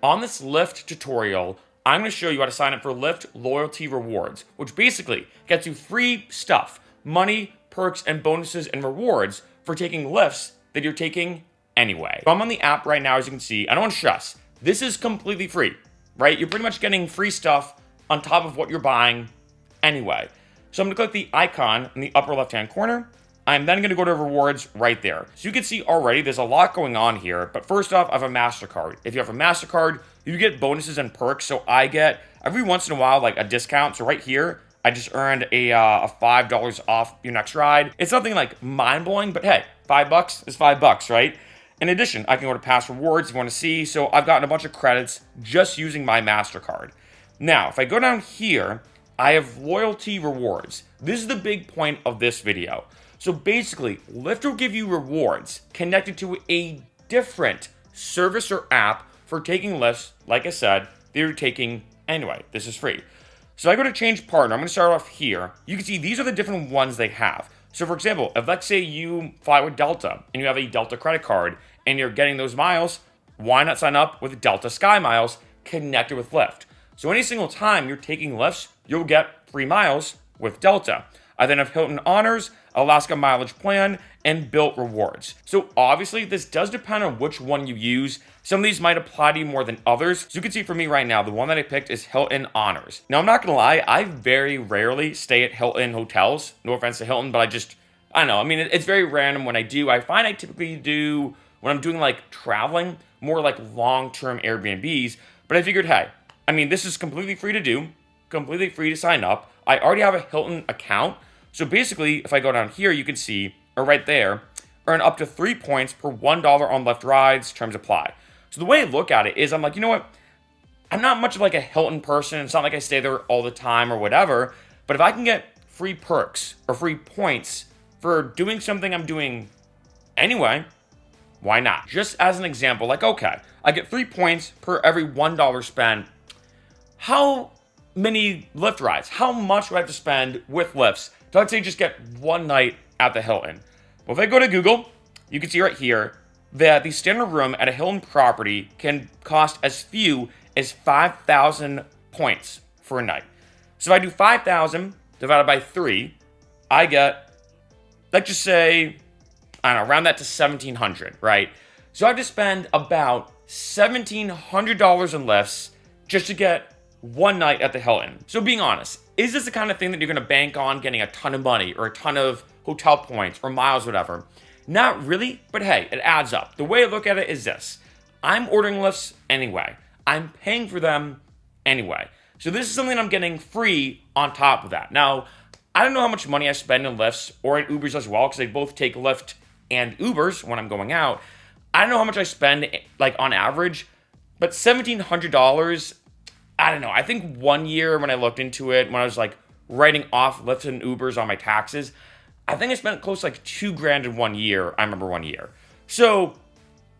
On this Lyft tutorial, I'm going to show you how to sign up for Lyft Loyalty Rewards, which basically gets you free stuff, money, perks, and bonuses and rewards for taking Lyfts that you're taking anyway. So I'm on the app right now, as you can see. I don't want to stress, this is completely free, right? You're pretty much getting free stuff on top of what you're buying anyway. So I'm going to click the icon in the upper left-hand corner. I'm then going to go to rewards right there. So you can see already there's a lot going on here. But first off, I have a MasterCard. If you have a MasterCard, you get bonuses and perks. So I get every once in a while like a discount. So right here, I just earned a $5 off your next ride. It's nothing like mind-blowing, but hey, $5 is $5, right? In addition, I can go to past rewards if you want to see. So I've gotten a bunch of credits just using my MasterCard. Now, if I go down here, I have loyalty rewards. This is the big point of this video. So basically, Lyft will give you rewards connected to a different service or app for taking Lyfts, like I said, that you're taking anyway. This is free. So I go to change partner. I'm going to start off here. You can see these are the different ones they have. So for example, if let's say you fly with Delta and you have a Delta credit card and you're getting those miles, why not sign up with Delta Sky Miles connected with Lyft? So any single time you're taking Lyfts, you'll get free miles with Delta. I then have Hilton Honors, Alaska Mileage Plan, and Built Rewards. So obviously, this does depend on which one you use. Some of these might apply to you more than others. So you can see for me right now, the one that I picked is Hilton Honors. Now, I'm not gonna lie, I very rarely stay at Hilton hotels. No offense to Hilton, but I don't know. I mean, it's very random when I do. I find I typically do, when I'm doing like traveling, more like long-term Airbnbs. But I figured, hey, I mean, this is completely free to do, completely free to sign up. I already have a Hilton account. So basically, if I go down here, you can see, or right there, earn up to 3 points per $1 on Lyft rides, terms apply. So the way I look at it is I'm like, you know what? I'm not much of like a Hilton person. It's not like I stay there all the time or whatever. But if I can get free perks or free points for doing something I'm doing anyway, why not? Just as an example, like, okay, I get 3 points per every $1 spent. How many Lyft rides? How much do I have to spend with Lyfts to, let's say, just get one night at the Hilton? Well, if I go to Google, you can see right here that the standard room at a Hilton property can cost as few as 5,000 points for a night. So if I do 5,000 divided by 3, I get, let's just say, I don't know, round that to 1,700, right? So I have to spend about $1,700 in Lyfts just to get one night at the Hilton. So being honest, is this the kind of thing that you're going to bank on getting a ton of money or a ton of hotel points or miles, whatever? Not really, but hey, it adds up. The way I look at it is this. I'm ordering Lyfts anyway. I'm paying for them anyway. So this is something I'm getting free on top of that. Now, I don't know how much money I spend in Lyfts or in Ubers as well, because they both take Lyft and Ubers when I'm going out. I don't know how much I spend like on average, but $1,700, I don't know. I think one year when I looked into it, when I was like writing off Lyft and Ubers on my taxes, I think I spent close to like $2,000 in 1 year. I remember 1 year. So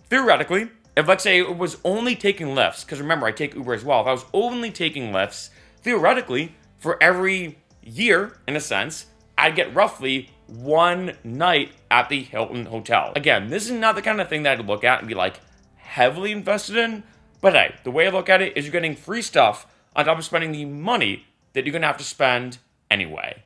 theoretically, if let's say it was only taking Lyfts, because remember I take Uber as well. If I was only taking Lyfts, theoretically, for every year, in a sense, I'd get roughly one night at the Hilton hotel. Again, this is not the kind of thing that I'd look at and be like heavily invested in. But hey, the way I look at it is you're getting free stuff on top of spending the money that you're going to have to spend anyway.